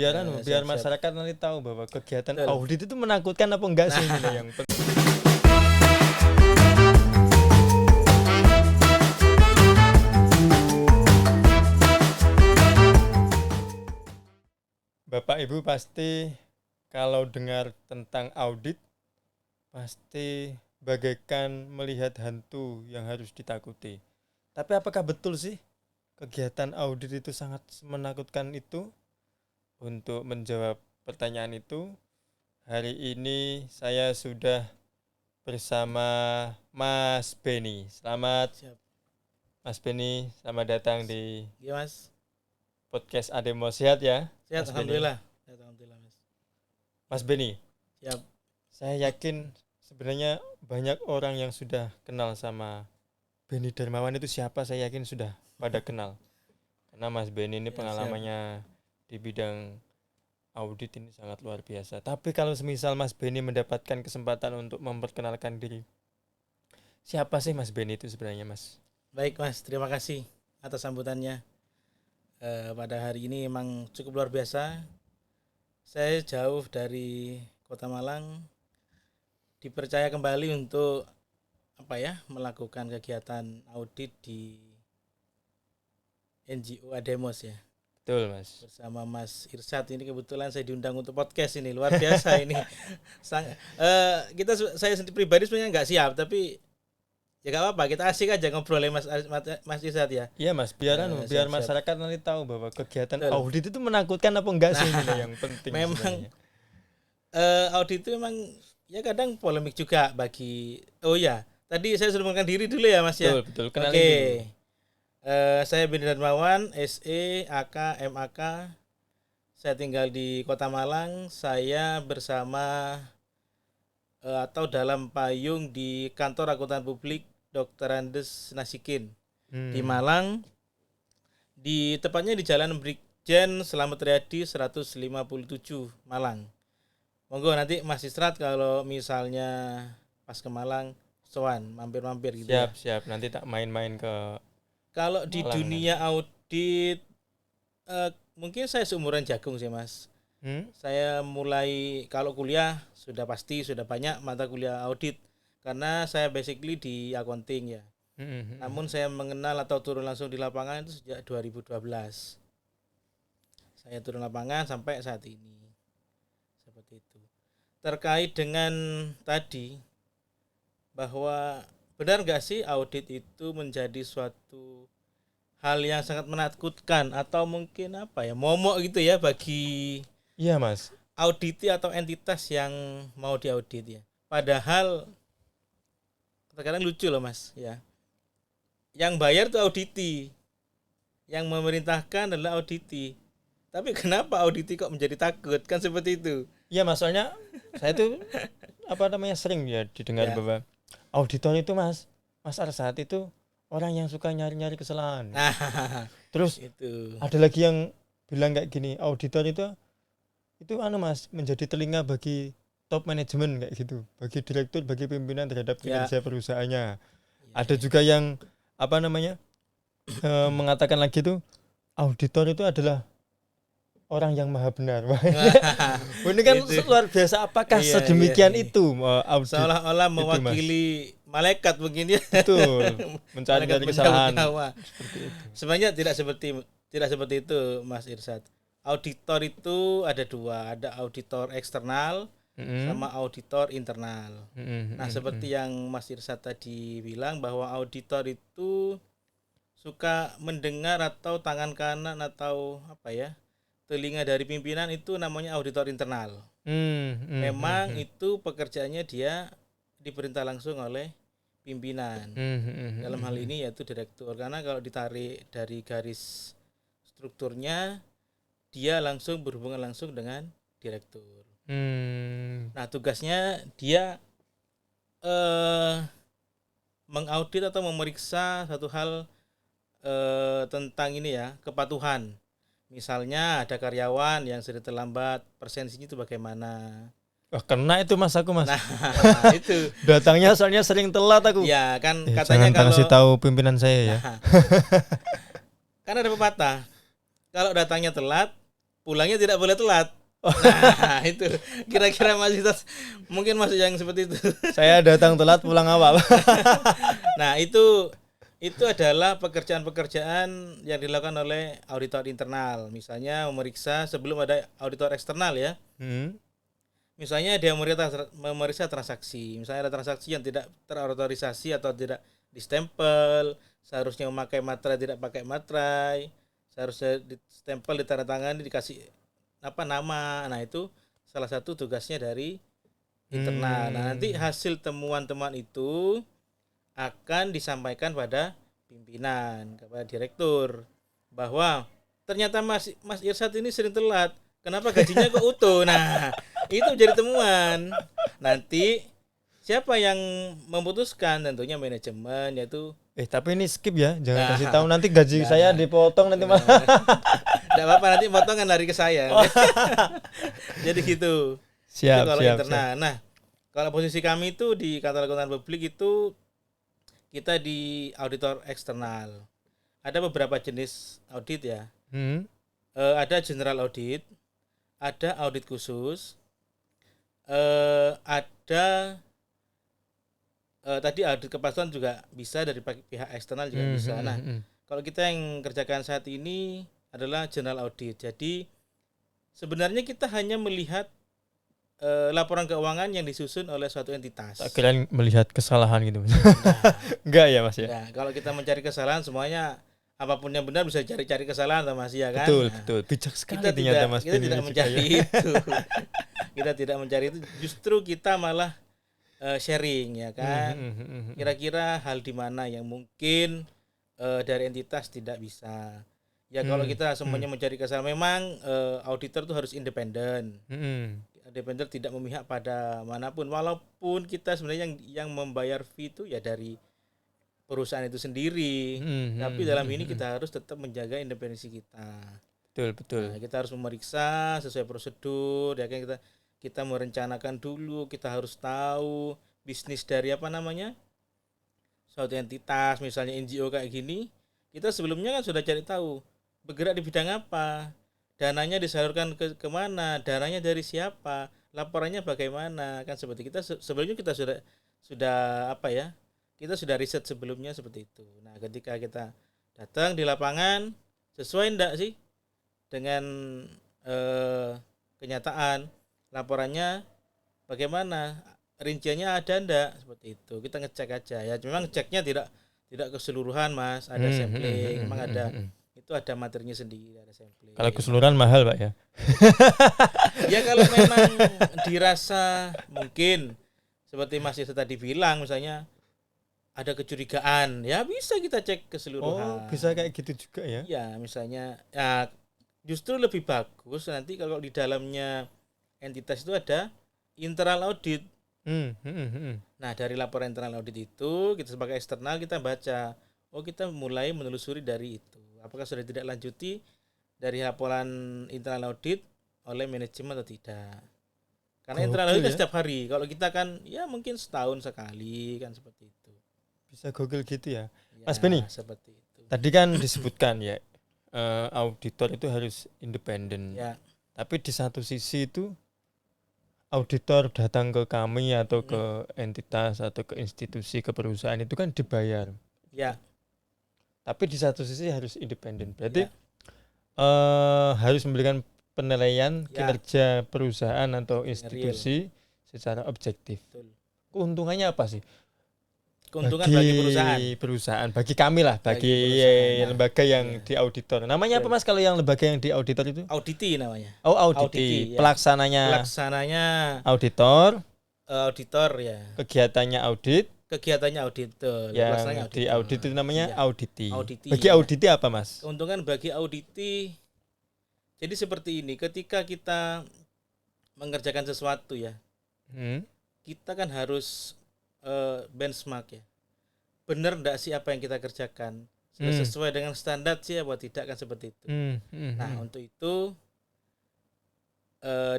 Biar masyarakat nanti tahu bahwa kegiatan audit itu menakutkan apa enggak sih ini yang penting. Bapak Ibu pasti kalau dengar tentang audit pasti bagaikan melihat hantu yang harus ditakuti. Tapi apakah betul sih kegiatan audit itu sangat menakutkan itu? Untuk menjawab pertanyaan itu, hari ini saya sudah bersama Mas Beni. Selamat. Siap. Mas Beni, selamat datang di Mas. Podcast Ademo. Sehat ya? Sehat, Mas alhamdulillah. Sehat, alhamdulillah, Mas. Mas Beni. Siap. Saya yakin sebenarnya banyak orang yang sudah kenal sama Beni Darmawan itu siapa, saya yakin sudah pada kenal. Karena Mas Beni ini pengalamannya di bidang audit ini sangat luar biasa. Tapi kalau semisal Mas Beni mendapatkan kesempatan untuk memperkenalkan diri, siapa sih Mas Beni itu sebenarnya, Mas? Baik, Mas, terima kasih atas sambutannya. Pada hari ini emang cukup luar biasa. Saya jauh dari Kota Malang, dipercaya kembali untuk melakukan kegiatan audit di NGO Ademos ya. Betul, Mas. Bersama Mas Irsad ini kebetulan saya diundang untuk podcast ini, luar biasa ini. Saya sendiri pribadi sebenarnya nggak siap, tapi ya nggak apa-apa, kita asik aja ngobrol ya Mas Irsad ya. Iya, Mas, biar masyarakat nanti tahu bahwa kegiatan audit itu menakutkan apa enggak sih ini yang penting. Memang audit itu memang ya kadang polemik juga bagi. Oh ya, tadi saya sudah mengenalkan diri dulu ya, Mas ya. Betul, kenalin dulu. Saya Beni Darmawan, SE, AK, MAK. Saya tinggal di Kota Malang. Saya bersama atau dalam payung di Kantor Akuntan Publik Dr. Andes Nasikin di Malang. Tepatnya di Jalan Brigjen Slamet Riyadi 157 Malang. Monggo nanti Mas Israt kalau misalnya pas ke Malang, sowan mampir-mampir gitu. Siap. Nanti tak main-main ke. Kalau di Malang, dunia audit, mungkin saya seumuran Jagung sih, Mas. Saya mulai kalau kuliah sudah banyak mata kuliah audit karena saya basically di accounting ya. Namun saya mengenal atau turun langsung di lapangan itu sejak 2012. Saya turun lapangan sampai saat ini. Seperti itu. Terkait dengan tadi bahwa benar nggak sih audit itu menjadi suatu hal yang sangat menakutkan atau mungkin momok gitu ya bagi Mas, auditi atau entitas yang mau diaudit ya. Padahal terkadang lucu loh, Mas ya. Yang bayar tuh auditi, yang memerintahkan adalah auditi. Tapi kenapa auditi kok menjadi takut, kan seperti itu? Iya, Mas, soalnya saya tuh sering ya didengar bahwa auditor itu Mas Arsat itu orang yang suka nyari-nyari kesalahan. Terus itu. Ada lagi yang bilang kayak gini, auditor itu Mas menjadi telinga bagi top manajemen kayak gitu, bagi direktur, bagi pimpinan terhadap kinerja perusahaannya. Ada juga yang mengatakan lagi tuh auditor itu adalah orang yang maha benar. Ini kan luar biasa. Apakah sedemikian itu audit? Seolah-olah mewakili malaikat mungkin ya. Betul. Mencari kesalahan. Sebenarnya tidak seperti itu, Mas Irsad. Auditor itu ada dua, ada auditor eksternal sama auditor internal. Seperti yang Mas Irsad tadi bilang bahwa auditor itu suka mendengar atau tangan kanan atau telinga dari pimpinan, itu namanya auditor internal. Memang itu pekerjaannya dia diperintah langsung oleh pimpinan. Dalam hal ini yaitu direktur. Karena kalau ditarik dari garis strukturnya, dia langsung berhubungan langsung dengan direktur. Nah, tugasnya dia mengaudit atau memeriksa satu hal tentang kepatuhan. Misalnya ada karyawan yang sudah terlambat, persensinya itu bagaimana? Wah, kena itu Mas aku, Mas. Nah, itu. Datangnya soalnya sering telat aku. Ya, kan katanya jangan kasih tahu pimpinan saya ya. Kan ada pepatah. Kalau datangnya telat, pulangnya tidak boleh telat. Nah, itu kira-kira mungkin masih yang seperti itu. Saya datang telat pulang awal. Nah, itu adalah pekerjaan-pekerjaan yang dilakukan oleh auditor internal. Misalnya memeriksa sebelum ada auditor eksternal ya. Misalnya dia memeriksa transaksi. Misalnya ada transaksi yang tidak terautorisasi atau tidak distempel, seharusnya memakai materai tidak pakai materai, seharusnya distempel, ditandatangani, dikasih nama. Nah, itu salah satu tugasnya dari internal. Nah, nanti hasil temuan-temuan itu akan disampaikan pada pimpinan, kepada direktur, bahwa ternyata Mas Irsad ini sering telat. Kenapa gajinya kok utuh? Nah, itu jadi temuan. Nanti siapa yang memutuskan? Tentunya manajemen, yaitu Tapi ini skip ya, jangan kasih tahu nanti gaji saya dipotong nanti malah. Enggak apa-apa, nanti potongan lari ke saya. Jadi gitu. Siap, itu kalau siap, internal. siap. Nah, kalau posisi kami itu di Kantor Akuntan Publik itu kita di auditor eksternal. Ada beberapa jenis audit ya. Ada general audit, ada audit khusus, ada tadi audit kepatuhan juga bisa dari pihak eksternal juga bisa. Nah, kalau kita yang kerjakan saat ini adalah general audit. Jadi sebenarnya kita hanya melihat laporan keuangan yang disusun oleh suatu entitas. Tak kira melihat kesalahan gitu. Enggak ya Mas ya? Nah, kalau kita mencari kesalahan semuanya apapun yang benar bisa cari-cari kesalahan Mas ya kan? Betul, betul. Bijak sekali ternyata Mas. Kita tidak mencari itu. Kita tidak mencari itu, justru kita malah sharing ya kan. Kira-kira hal di mana yang mungkin dari entitas tidak bisa. Ya kalau kita semuanya mencari kesalahan, memang auditor itu harus independen. Independen, tidak memihak pada manapun, walaupun kita sebenarnya yang membayar fee itu ya dari perusahaan itu sendiri. Tapi dalam ini kita harus tetap menjaga independensi kita. Betul. Nah, kita harus memeriksa sesuai prosedur ya kan, kita merencanakan dulu, kita harus tahu bisnis dari suatu entitas, misalnya NGO kayak gini, kita sebelumnya kan sudah cari tahu bergerak di bidang apa, dananya disalurkan ke mana, dananya dari siapa, laporannya bagaimana, kan seperti kita sebelumnya kita sudah kita sudah riset sebelumnya seperti itu. Nah, ketika kita datang di lapangan, sesuai enggak sih dengan kenyataan, laporannya bagaimana, rinciannya ada enggak, seperti itu. Kita ngecek aja ya. Memang ceknya tidak keseluruhan Mas, ada sampling, memang itu ada materinya sendiri, ada sampling. Kalau keseluruhan mahal Pak ya. Ya kalau memang dirasa mungkin seperti Mas Yesa tadi bilang, misalnya ada kecurigaan, ya bisa kita cek keseluruhan. Bisa kayak gitu juga ya. Ya, misalnya ya justru lebih bagus nanti kalau di dalamnya entitas itu ada internal audit. Nah, dari laporan internal audit itu kita sebagai eksternal kita baca, kita mulai menelusuri dari itu. Apakah sudah tidak lanjuti dari laporan internal audit oleh manajemen atau tidak? Karena internal audit kan setiap hari. Kalau kita kan ya mungkin setahun sekali kan, seperti itu. Bisa Google gitu ya. Mas Beni, seperti itu. Tadi kan disebutkan ya auditor itu harus independen. Ya. Tapi di satu sisi itu auditor datang ke kami atau ke entitas atau ke institusi, ke perusahaan itu kan dibayar. Ya. Tapi di satu sisi harus independen. Berarti harus memberikan penilaian kinerja perusahaan atau institusi secara objektif. Betul. Keuntungannya apa sih? Keuntungan bagi perusahaan, bagi kami lah, bagi lembaga yang diauditor. Namanya apa Mas kalau yang lembaga yang diauditor itu? Auditi namanya. Auditi. Pelaksananya auditor ya. Kegiatannya audit. Auditor. Yang di audit itu namanya auditi. Bagi ya. auditi apa Mas? Keuntungan bagi auditi, jadi seperti ini, ketika kita mengerjakan sesuatu ya, kita kan harus benchmark ya, benar enggak sih apa yang kita kerjakan, sudah sesuai dengan standar sih apa tidak, kan seperti itu. Nah, untuk itu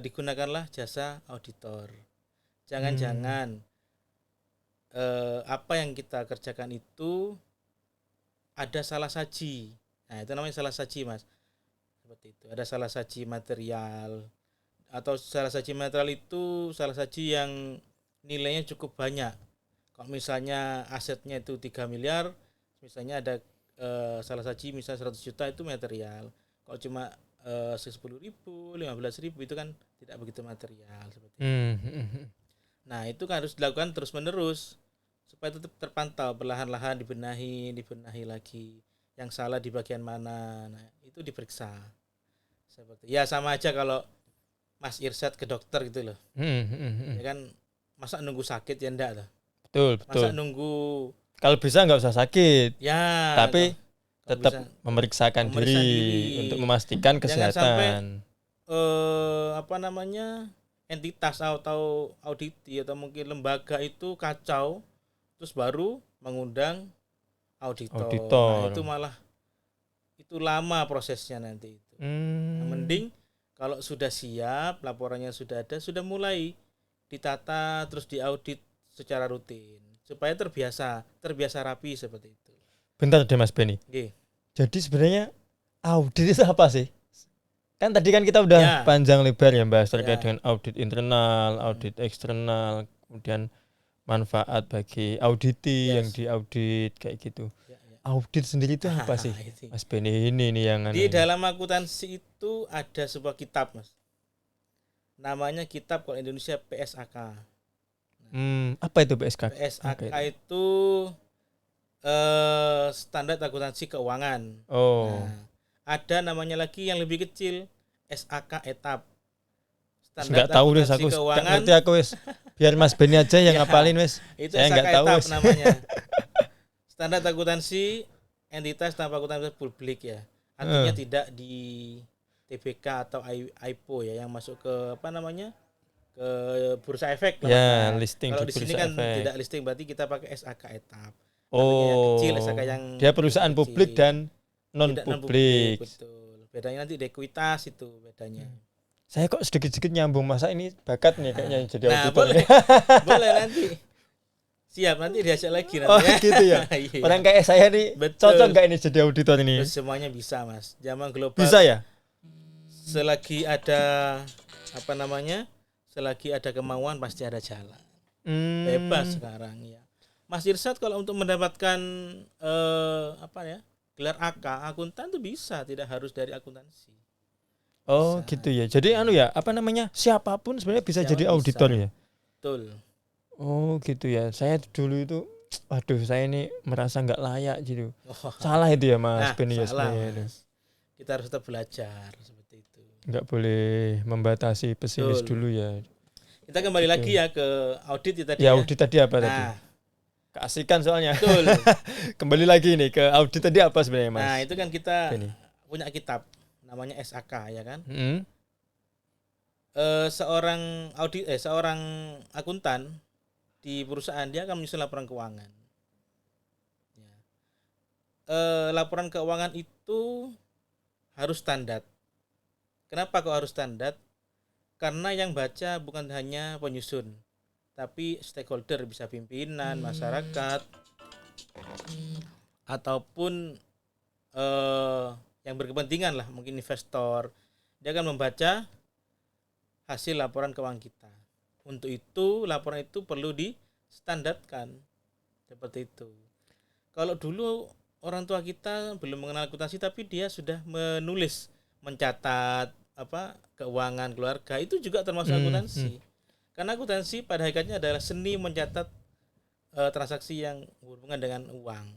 digunakanlah jasa auditor. Jangan-jangan apa yang kita kerjakan itu ada salah saji. Nah, itu namanya salah saji Mas. seperti itu. Ada salah saji material, atau salah saji material itu salah saji yang nilainya cukup banyak. Kalau misalnya asetnya itu 3 miliar, misalnya ada salah saji misalnya 100 juta itu material. Kalau cuma 10.000, 15.000 itu kan tidak begitu material seperti itu. Nah, itu kan harus dilakukan terus-menerus supaya tetap terpantau, perlahan-lahan dibenahi lagi. Yang salah di bagian mana. Nah, itu diperiksa. Seperti ya sama aja kalau Mas Irsyad ke dokter gitu loh. Ya kan masa nunggu sakit ya enggak tuh. Betul. Masa nunggu kalau bisa nggak usah sakit. Ya. Tapi tetap memeriksakan diri untuk memastikan kesehatan. Jangan sampai entitas atau auditi atau mungkin lembaga itu kacau terus baru mengundang auditor. Nah, itu malah itu lama prosesnya nanti itu. Nah, mending kalau sudah siap, laporannya sudah ada, sudah mulai ditata terus diaudit secara rutin supaya terbiasa rapi seperti itu. Bentar deh Mas Benny. Jadi sebenarnya audit itu apa sih? Kan tadi kan kita udah panjang lebar ya bahas terkait dengan audit internal, audit eksternal, kemudian manfaat bagi auditi yang diaudit kayak gitu. Audit sendiri itu apa sih? Mas Benny ini nih yang di dalam akuntansi itu ada sebuah kitab, Mas. Namanya Kitab Kalau Indonesia PSAK. Apa itu PSAK? PSAK itu standar akuntansi keuangan. Nah, ada namanya lagi yang lebih kecil, SAK etap. Standar akuntansi keuangan. Ngerti aku wis. Biar Mas Benny aja yang ngapalin wis. Itu saya enggak tahu wis namanya. Standar akuntansi entitas tanpa akuntansi publik ya. Artinya tidak di TBK atau IPO ya yang masuk ke ke bursa efek ya, listing. Kalau di sini kan tidak listing, berarti kita pakai SAK etap. Yang kecil, SAK yang dia perusahaan kecil. Publik dan non publik. Betul. Bedanya nanti di ekuitas itu bedanya. Saya kok sedikit-sedikit nyambung, masa ini bakat nih kayaknya jadi auditor. Boleh. Boleh nanti. Siap, nanti diajak lagi nanti. Oh gitu ya. Orang kayak saya nih cocok nggak ini jadi auditor ini? Semuanya bisa, Mas. Zaman global. Bisa ya? Selagi ada selagi ada kemauan pasti ada jalan. Bebas sekarang ya. Mas Irsyad kalau untuk mendapatkan gelar AK akuntan itu bisa, tidak harus dari akuntansi. Oh bisa. Gitu ya. Jadi siapapun sebenarnya bisa jadi auditor ya. Betul. Oh gitu ya. Saya dulu itu saya ini merasa nggak layak gitu. Salah itu ya Mas Benny ya. Kita harus tetap belajar seperti itu. Nggak boleh membatasi pesimis dulu ya. Kita kembali lagi ya ke audit tadi. Ya audit tadi apa tadi? Keasikan soalnya. Betul. Kembali lagi nih ke audit tadi apa sebenarnya Mas? Nah itu kan kita punya kitab namanya SAK ya kan. Seorang akuntan di perusahaan dia akan menyusun laporan keuangan. Laporan keuangan itu harus standar. Kenapa kok harus standar? Karena yang baca bukan hanya penyusun, tapi stakeholder, bisa pimpinan, masyarakat, ataupun yang berkepentingan lah, mungkin investor. Dia akan membaca hasil laporan keuangan kita. Untuk itu laporan itu perlu distandarkan seperti itu. Kalau dulu orang tua kita belum mengenal akuntansi tapi dia sudah mencatat keuangan keluarga, itu juga termasuk akuntansi. Karena akuntansi pada hakikatnya adalah seni mencatat transaksi yang berhubungan dengan uang.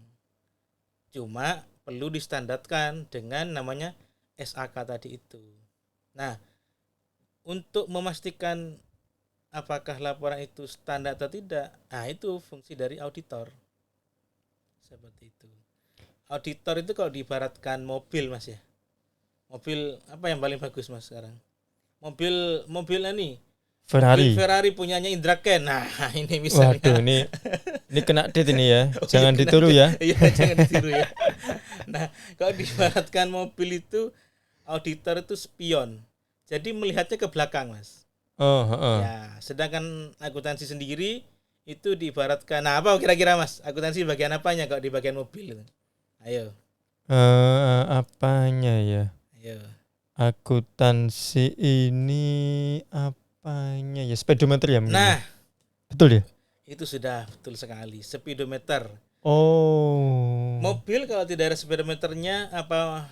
Cuma perlu distandarkan dengan namanya SAK tadi itu. Nah, untuk memastikan apakah laporan itu standar atau tidak, itu fungsi dari auditor. Seperti itu. Auditor itu kalau diibaratkan mobil Mas ya. Mobil apa yang paling bagus Mas sekarang? Mobil ini Ferrari punyanya Indra Ken. Nah, ini misalnya. Waduh, ini kena dit ini ya. Jangan ditiru ya. Iya, jangan ditiru ya. Nah, kalau diibaratkan mobil itu auditor itu spion. Jadi melihatnya ke belakang, Mas. Ya, sedangkan akuntansi sendiri itu diibaratkan. Nah, apa kira-kira Mas? Akuntansi bagian apanya kalau di bagian mobil itu? Ayo. Apanya ya? Ayo. Akuntansi ini apanya ya? Speedometer ya mungkin. Nah, betul ya? itu sudah betul sekali. Speedometer. Oh. Mobil kalau tidak ada speedometernya apa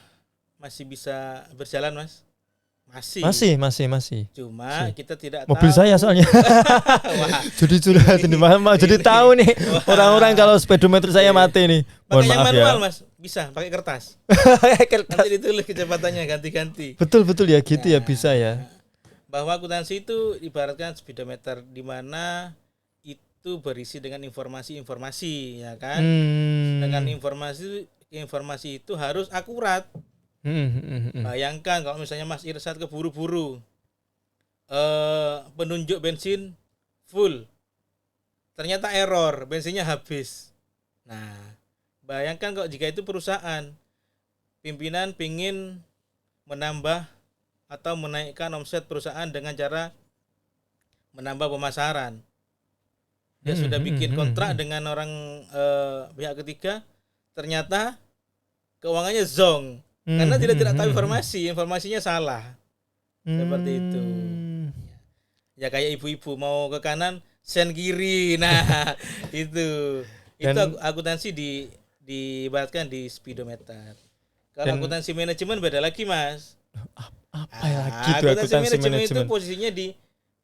masih bisa berjalan, Mas? Masih. Cuma kita tidak mobil tahu. saya soalnya. Jadi curhat ini Mama. Jadi tahu nih orang-orang kalau speedometer saya mati nih. Mohon Pakai yang maaf manual, ya. Mas. Bisa pakai kertas. Nanti ditulis kecepatannya ganti-ganti. Betul ya gitu ya bisa ya. Bahwa akuntansi itu ibaratkan speedometer di mana itu berisi dengan informasi-informasi, ya kan? Dengan informasi itu harus akurat. Bayangkan kalau misalnya Mas Irsad keburu-buru penunjuk bensin full, ternyata error, bensinnya habis. Nah, bayangkan kalau jika itu perusahaan pimpinan pingin menambah atau menaikkan omset perusahaan dengan cara menambah pemasaran. Dia sudah bikin kontrak dengan orang pihak ketiga, ternyata keuangannya zonk karena tidak tahu informasinya salah. Seperti itu. Ya kayak ibu-ibu mau ke kanan, sen kiri. Nah, itu akuntansi diibaratkan di speedometer. Kalau akuntansi manajemen beda lagi, Mas. Apa lagi itu akuntansi manajemen itu posisinya di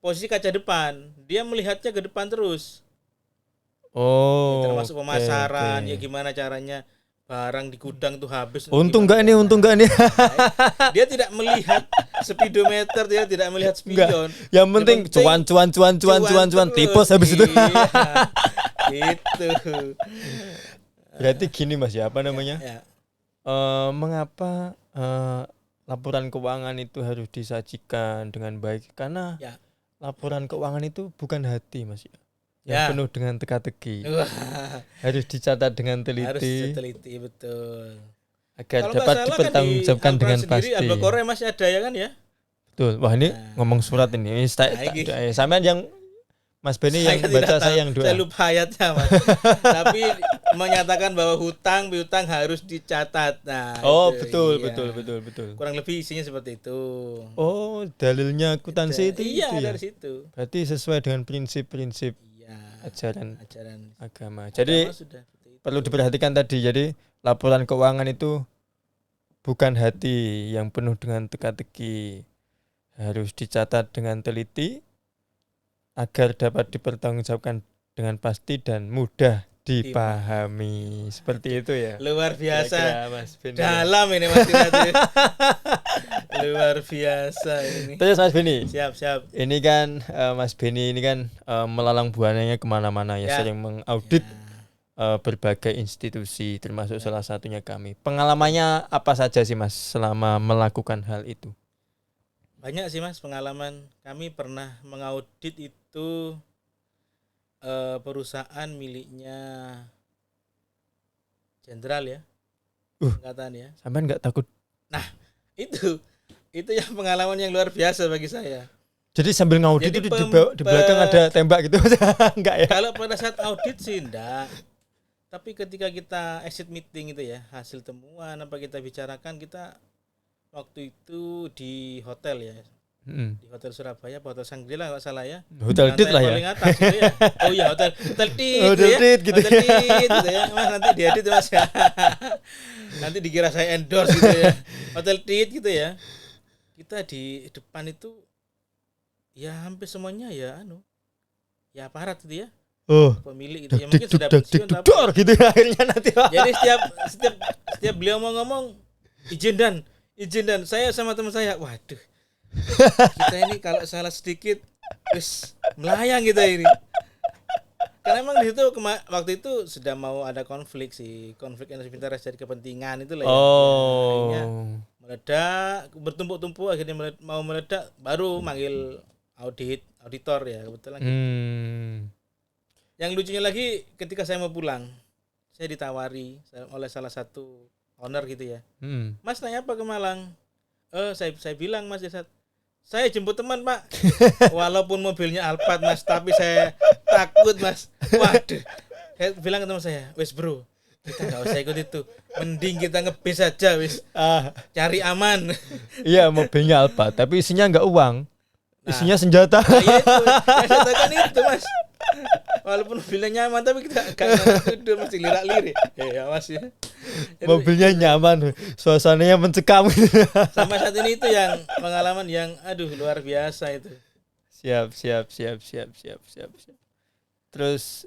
posisi kaca depan. Dia melihatnya ke depan terus. Oh. Termasuk pemasaran, ya gimana caranya barang di gudang tuh habis. Untung enggak nih. Dia tidak melihat speedometer, dia tidak melihat spion. Yang penting cuan tipes habis itu. Gitu. Berarti gini Mas ya, apa namanya? Ya. Mengapa laporan keuangan itu harus disajikan dengan baik? Karena laporan keuangan itu bukan hati Mas ya. Yang penuh dengan teka-teki. Harus dicatat dengan teliti. Harus teliti, betul. Agar dapat dipertanggungjawabkan dengan pasti. Di Korea masih ada ya kan ya? Betul. Wah ini ngomong surat ini. Sampean yang Mas Beni yang baca, saya yang doa. Saya lupa ayatnya Mas. Tapi menyatakan bahwa piutang harus dicatat. Nah, betul. Kurang lebih isinya seperti itu. Oh, dalilnya akuntansi itu ya? Dari situ. Berarti sesuai dengan prinsip-prinsip ajaran agama. Jadi perlu diperhatikan tadi. Jadi laporan keuangan itu bukan hati yang penuh dengan teka-teki. Harus dicatat dengan teliti agar dapat dipertanggungjawabkan dengan pasti dan mudah dipahami. Seperti itu ya. Luar biasa. Kira-kira, Mas Beni. Dalam ini Mas Beni. Luar biasa ini. Terus Mas Beni. Siap. Ini kan Mas Beni ini kan melalang buananya kemana-mana ya. Sering mengaudit berbagai institusi termasuk salah satunya kami. Pengalamannya apa saja sih Mas selama melakukan hal itu? Banyak sih Mas pengalaman. Kami pernah mengaudit itu perusahaan miliknya jenderal ya. Angkatan ya. Sampean enggak takut? Nah, itu yang pengalaman yang luar biasa bagi saya. Jadi sambil ngaudit itu di belakang ada tembak gitu? Enggak ya? Kalau pada saat audit sih enggak. Tapi ketika kita exit meeting itu ya, hasil temuan apa kita bicarakan, kita waktu itu di hotel ya. Di Hotel Surabaya, Hotel Sangrila enggak salah ya. Hotel Tit lah ya. Paling atas gitu ya. Oh iya, Hotel Tit gitu ya. Mas nanti diedit Mas ya. Nanti dikira saya endorse gitu ya. Hotel Tit gitu ya. Kita di depan itu ya hampir semuanya ya aparat gitu ya. Pemilik gitu ya, mungkin sudah pensiun tapi gitu ya akhirnya nanti. Jadi setiap beliau mau ngomong izin dan saya sama teman saya, waduh, kita ini kalau salah sedikit wis melayang kita ini. Karena emang di situ waktu itu sudah mau ada konflik interest dari kepentingan itu lah ya. Akhirnya meledak, bertumpuk-tumpuk, akhirnya mau meledak, baru manggil auditor ya kebetulan gitu. Yang lucunya lagi ketika saya mau pulang, saya ditawari oleh salah satu owner gitu ya. Mas naik apa ke Malang? Saya bilang Mas Irsad, saya jemput teman Pak. Walaupun mobilnya Alphard Mas, tapi saya takut Mas. Waduh. Saya bilang ke teman saya, wes bro, kita nggak usah ikut itu, mending kita ngebis aja wis, cari aman. Iya, mobilnya Alfa tapi isinya nggak uang, Nah, isinya senjata. nah ya itu yang saya katakan itu mas, walaupun mobilnya nyaman tapi kita gak enak tidur, mesti lirak-lirik ya mas ya. Jadi, Mobilnya nyaman, suasananya mencekam. sampai saat ini itu yang pengalaman yang aduh luar biasa itu. Siap. Terus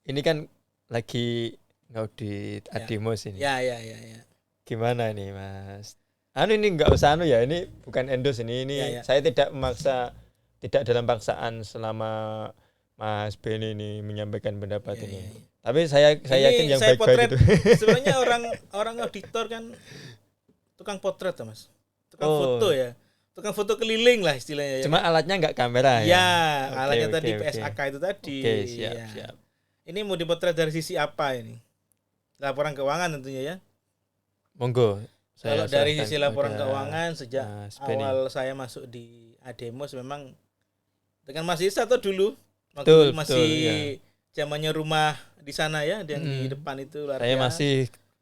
ini kan lagi ngaudit Ya. Ademos ini. Ya. Gimana nih Mas? Ini nggak usah ya, ini bukan endorse ini Ya. saya tidak memaksa, tidak dalam paksaan selama Mas Beni ini menyampaikan pendapat ini. Ya. Tapi saya yakin yang saya baik-baik potret, itu. sebenarnya orang auditor kan tukang potret tuh mas, tukang foto ya, tukang foto keliling lah istilahnya. Cuma alatnya nggak kamera ya. Ya, Oke, alatnya oke, tadi oke. PSAK itu tadi. Oke, siap. Ini mau dipotret dari sisi apa ini? Laporan keuangan tentunya ya. Monggo. Kalau dari serahkan sisi laporan kepada keuangan sejak Mas Beni. awal saya masuk di Ademos memang dengan Mas Isa atau dulu waktu Betul, itu masih ya. zamannya rumah di sana ya, yang di depan itu luar Saya biasa. masih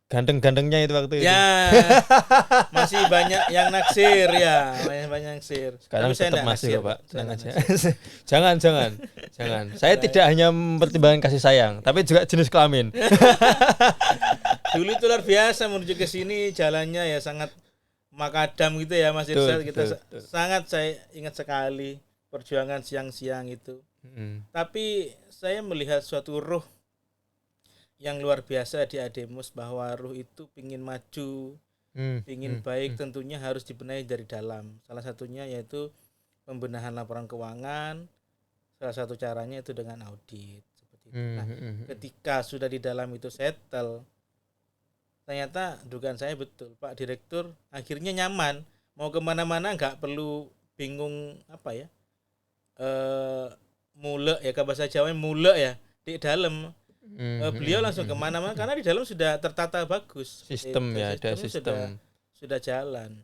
ganteng-gantengnya itu waktu itu. Ya, masih banyak yang naksir ya, banyak naksir. Sekarang Tapi saya tetap nggak masih naksir, kok Pak. Saya Tenang nggak aja. naksir. Jangan. Saya tidak hanya mempertimbangkan kasih sayang, tapi juga jenis kelamin. Dulu itu luar biasa menuju ke sini jalannya ya sangat makadam gitu ya Mas Irsal. Kita betul. sangat saya ingat sekali perjuangan siang-siang itu. Tapi saya melihat suatu ruh yang luar biasa di Ademos, bahwa ruh itu pingin maju, pingin baik, tentunya harus dibenahi dari dalam. Salah satunya yaitu pembenahan laporan keuangan. Salah satu caranya itu dengan audit seperti itu. Nah, ketika sudah di dalam itu settle, ternyata dugaan saya betul, Pak Direktur akhirnya nyaman, mau kemana-mana nggak perlu bingung apa ya, mulek ya, ke bahasa Jawa mulek ya di dalam. Beliau langsung kemana-mana karena di dalam sudah tertata bagus. Sistem ya, ada Sistemnya sistem. Sudah jalan.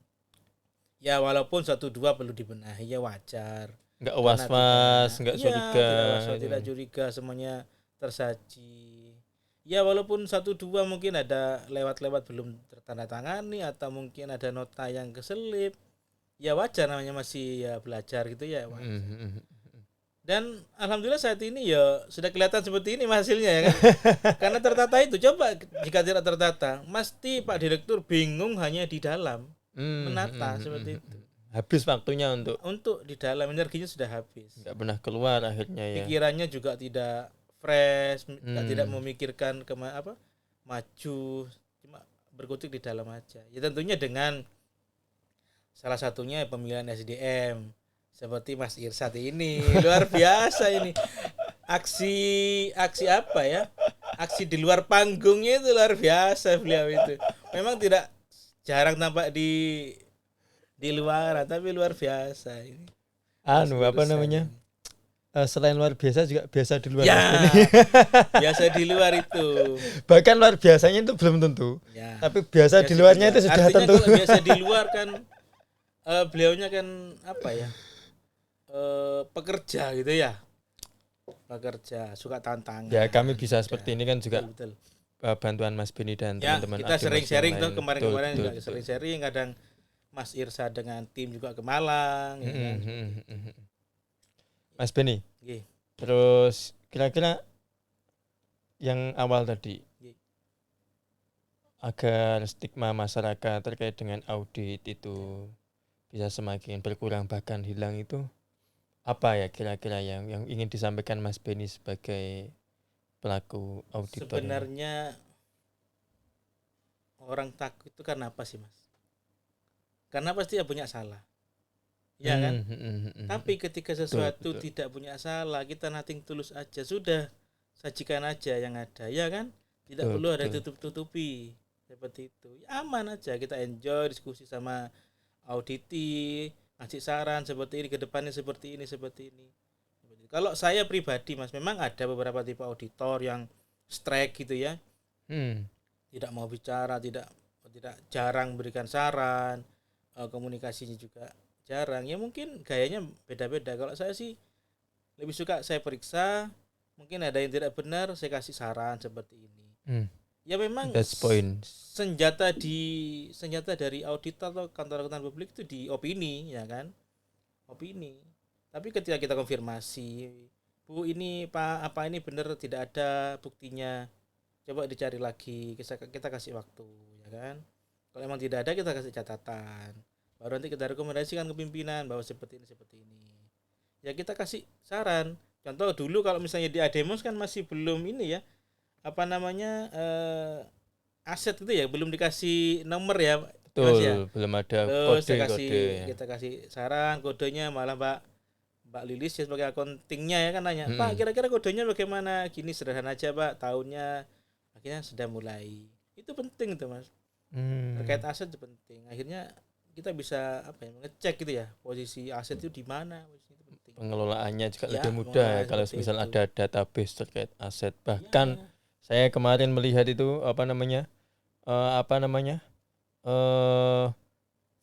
Ya walaupun 1-2 perlu dibenahi ya wajar. Nggak was-was, nggak Iya, curiga. tidak curiga, semuanya tersaji. Ya walaupun 1-2 mungkin ada lewat-lewat belum tertandatangani, atau mungkin ada nota yang keselip. Ya wajar, namanya masih ya belajar gitu ya. Dan alhamdulillah saat ini ya sudah kelihatan seperti ini hasilnya ya kan. Karena tertata itu. Coba jika tidak tertata, pasti Pak Direktur bingung hanya di dalam menata seperti itu. Habis waktunya Untuk di dalam, energinya sudah habis. nggak pernah keluar akhirnya ya. Pikirannya juga tidak fresh, tidak memikirkan maju, cuma berkutik di dalam aja. Ya tentunya dengan salah satunya pemilihan SDM. Seperti Mas Irsat ini luar biasa ini, aksi apa ya, aksi di luar panggungnya itu luar biasa beliau itu. Memang tidak jarang tampak di luar, tapi luar biasa ini. Apa namanya? Selain luar biasa juga biasa di luar. Ya, biasa di luar itu. Bahkan luar biasanya itu belum tentu. Ya. Tapi biasa di luarnya itu sudah artinya tentu. Kalau biasa di luar kan beliaunya kan apa ya? Pekerja gitu ya, pekerja suka tantangan. Ya kami bisa seperti ini kan juga betul. Bantuan Mas Beni dan Ya, teman-teman. kita sering sharing tuh lain. kemarin juga Betul. sering sharing, kadang Mas Irsa dengan tim juga ke Malang. Ya kan? Mas Beni. Oke. Terus kira-kira yang awal tadi, agar stigma masyarakat terkait dengan audit itu bisa semakin berkurang bahkan hilang, itu apa ya kira-kira yang ingin disampaikan Mas Beni sebagai pelaku auditor? Sebenarnya orang takut itu karena apa sih Mas? Karena pasti ya punya salah, ya kan? Tapi ketika sesuatu betul. tidak punya salah, kita nothing tulus aja, sudah sajikan aja yang ada, ya kan? Tidak perlu ada tutup-tutupi seperti itu. Ya, aman aja, kita enjoy diskusi sama auditi, ngasih saran seperti ini, ke depannya seperti ini. Kalau saya pribadi Mas, memang ada beberapa tipe auditor yang strike gitu ya. Tidak mau bicara, tidak jarang berikan saran, komunikasinya juga jarang. Ya mungkin gayanya beda-beda. Kalau saya sih lebih suka saya periksa, mungkin ada yang tidak benar, saya kasih saran seperti ini. Ya memang That's point. senjata dari auditor atau kantor akuntan publik itu di opini, ya kan? Opini. Tapi ketika kita konfirmasi, Bu ini Pak apa ini benar tidak ada buktinya, coba dicari lagi, kita kasih waktu, ya kan? Kalau memang tidak ada kita kasih catatan, baru nanti kita rekomendasikan ke pimpinan bahwa seperti ini. Ya kita kasih saran. Contoh dulu kalau misalnya di Ademos kan masih belum ini ya, apa namanya aset itu ya belum dikasih nomor ya, Mas ya. Betul, belum ada Terus kode-kode. kita kasih saran kodenya, malah Mbak Lilis ya sebagai accountingnya ya kan nanya, Pak Mm-mm. kira-kira kodenya bagaimana? Gini sederhana aja Pak, tahunnya. Akhirnya sudah mulai. Itu penting tuh Mas. Terkait aset itu penting. Akhirnya kita bisa apa ya, ngecek gitu ya posisi aset itu di mana. Posisi itu penting. Pengelolaannya juga Ya, lebih mudah ya kalau seperti misal itu. ada database terkait aset. Ya. Bahkan saya kemarin melihat itu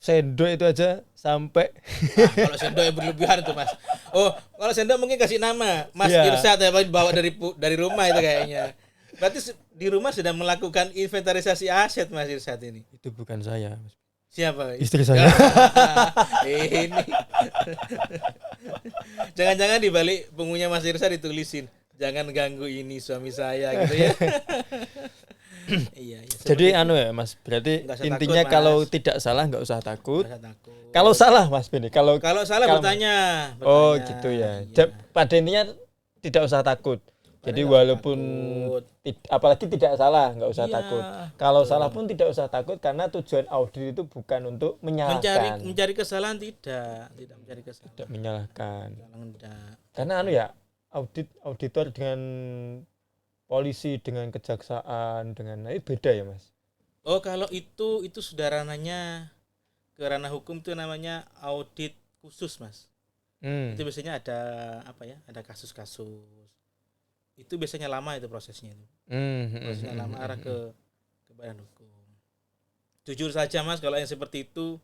sendok itu aja sampai Kalau sendok yang berlebihan tuh Mas. Oh, kalau sendok mungkin kasih nama Mas Iya. Irsad ya, bawa dari rumah itu kayaknya. Berarti di rumah sudah melakukan inventarisasi aset Mas Irsad ini. itu bukan saya, Siapa? istri saya. Ini. Jangan-jangan di balik punggungnya Mas Irsad ditulisin, jangan ganggu ini suami saya gitu ya. Iya, Jadi seperti itu. ya Mas, berarti Nggak usah intinya takut, kalau Mas. tidak salah nggak usah takut. Nggak usah takut. Kalau salah Mas Beni, kalau salah bertanya. Oh gitu ya. Iya. Pada intinya tidak usah takut. Jadi Nggak usah walaupun takut. apalagi tidak salah nggak usah Iya, takut. Kalau betul. salah pun tidak usah takut karena tujuan audit itu bukan untuk menyalahkan, mencari kesalahan, tidak mencari kesalahan. tidak menyalahkan. Tidak. Karena auditor dengan polisi dengan kejaksaan dengan itu beda ya Mas. Oh kalau itu sudah ranahnya ke ranah hukum, itu namanya audit khusus Mas. Itu biasanya ada ada kasus-kasus. Itu biasanya lama itu prosesnya itu. Prosesnya lama, arah ke badan hukum. Jujur saja Mas, kalau yang seperti itu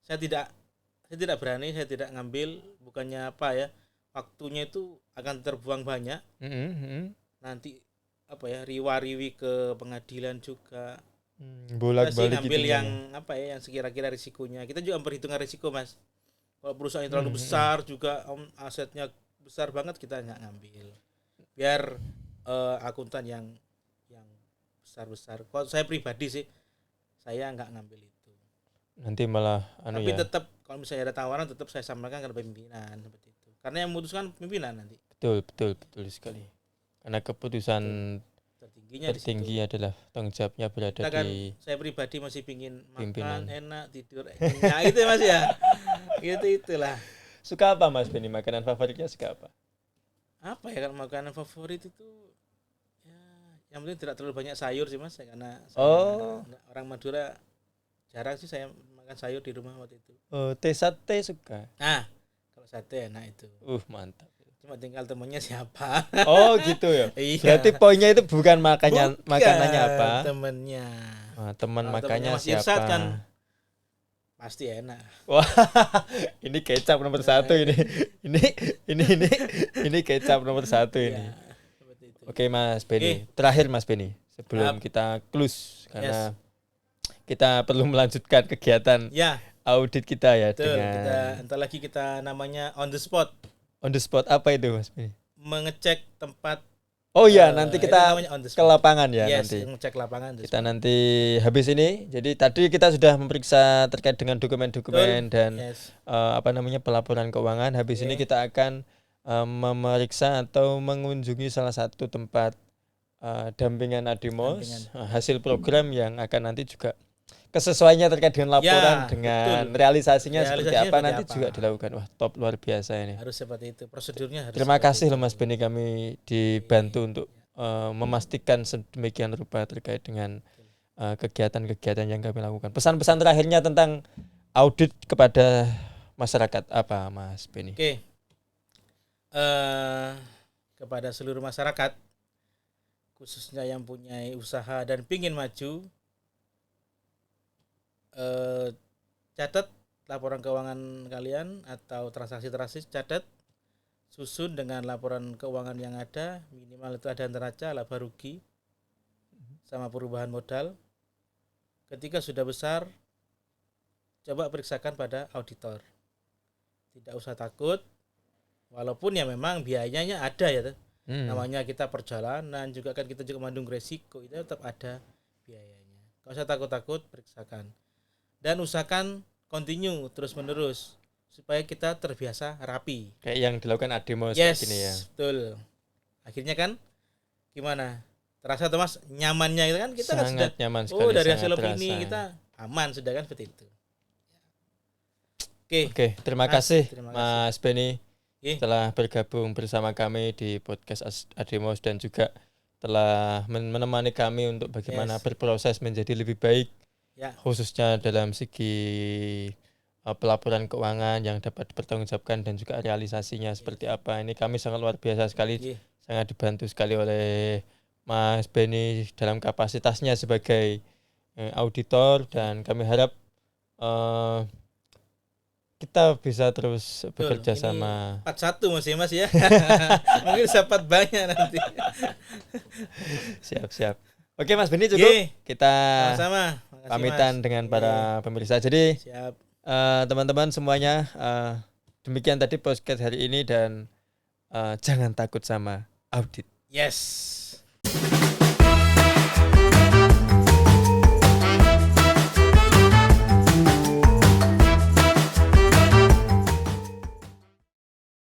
saya tidak berani, saya tidak ngambil, bukannya waktunya itu akan terbuang banyak. Nanti riwa-riwi ke pengadilan juga. Bolak-balik ngambil gitu yang yang sekira-kira risikonya. Kita juga memperhitungkan risiko Mas. Kalau perusahaan yang terlalu besar juga asetnya besar banget, kita nggak ngambil. Biar akuntan yang besar-besar. Kalau saya pribadi sih, saya nggak ngambil itu. Nanti malah Tapi tetap kalau misalnya ada tawaran, tetap saya sampaikan ke pimpinan seperti itu. Karena yang memutuskan pimpinan nanti. Betul sekali. Karena keputusan tertinggi adalah tanggung jawabnya berada di. Saya pribadi masih pingin pimpinan. makan enak, tidur enak gitu ya Mas ya. Itulah. Suka apa Mas Beni? Makanan favoritnya suka apa? Apa ya, kalau makanan favorit itu ya yang penting tidak terlalu banyak sayur sih Mas, karena saya orang Madura, jarang sih saya makan sayur di rumah waktu itu. Sate suka. Nah, kalau sate enak itu. Mantap. Cuma tinggal temennya siapa. Oh gitu ya. Iya. Berarti poinnya itu bukan makanannya apa? Temennya. Teman makannya Mas siapa? Irsad kan pasti enak. Wah, ini kecap nomor satu ini. Ini kecap nomor satu ini. Ya, seperti itu. Oke Mas Beni. Terakhir Mas Beni, sebelum kita close karena kita perlu melanjutkan kegiatan audit kita ya. Betul, entar lagi kita namanya on the spot. On the spot apa itu Mas Beni? Mengecek tempat. Oh iya, nanti kita ke lapangan ya. Nanti ngecek lapangan. Kita nanti habis ini. Jadi tadi kita sudah memeriksa terkait dengan dokumen-dokumen dan pelaporan keuangan. Habis ini kita akan memeriksa atau mengunjungi salah satu tempat dampingan Ademos, hasil program yang akan nanti juga kesesuaiannya terkait dengan laporan dengan realisasinya seperti apa nanti juga dilakukan. Wah, top, luar biasa ini. Harus seperti itu, prosedurnya harus. Terima kasih loh Mas Beni, kami dibantu untuk memastikan sedemikian rupa terkait dengan kegiatan-kegiatan yang kami lakukan. Pesan-pesan terakhirnya tentang audit kepada masyarakat apa Mas Beni? Oke. Kepada seluruh masyarakat, khususnya yang punya usaha dan pingin maju, catat laporan keuangan kalian atau transaksi catat, susun dengan laporan keuangan yang ada, minimal itu ada neraca, laba rugi, sama perubahan modal. Ketika sudah besar, coba periksakan pada auditor. Tidak usah takut, walaupun ya memang biayanya ada ya. Namanya kita perjalanan juga kan, kita juga mengandung resiko, itu tetap ada biayanya. Gak usah takut-takut, periksakan. Dan usahakan continue terus menerus supaya kita terbiasa rapi. Kayak yang dilakukan Ademos Yes, gini ya. betul. Akhirnya kan gimana? Terasa tuh Mas nyamannya itu kan, kita kan sudah Sangat nyaman sekali. dari sangat hasil terasa. opini kita aman sudah kan, seperti itu. Oke, terima kasih terima Mas Benny Oke. telah bergabung bersama kami di podcast Ademos dan juga telah menemani kami untuk bagaimana berproses menjadi lebih baik, Ya. khususnya dalam segi pelaporan keuangan yang dapat dipertanggungjawabkan dan juga realisasinya seperti apa. Ini kami sangat luar biasa sekali, sangat dibantu sekali oleh Mas Benny dalam kapasitasnya sebagai auditor, dan kami harap kita bisa terus bekerja sama. 41 Mas ya. Mungkin dapat banyak nanti. Siap. Oke Mas Benny, cukup. Kita sama-sama. Pamitan dengan para pemirsa. Jadi siap. Teman-teman semuanya, demikian tadi podcast hari ini, dan jangan takut sama audit. Yes.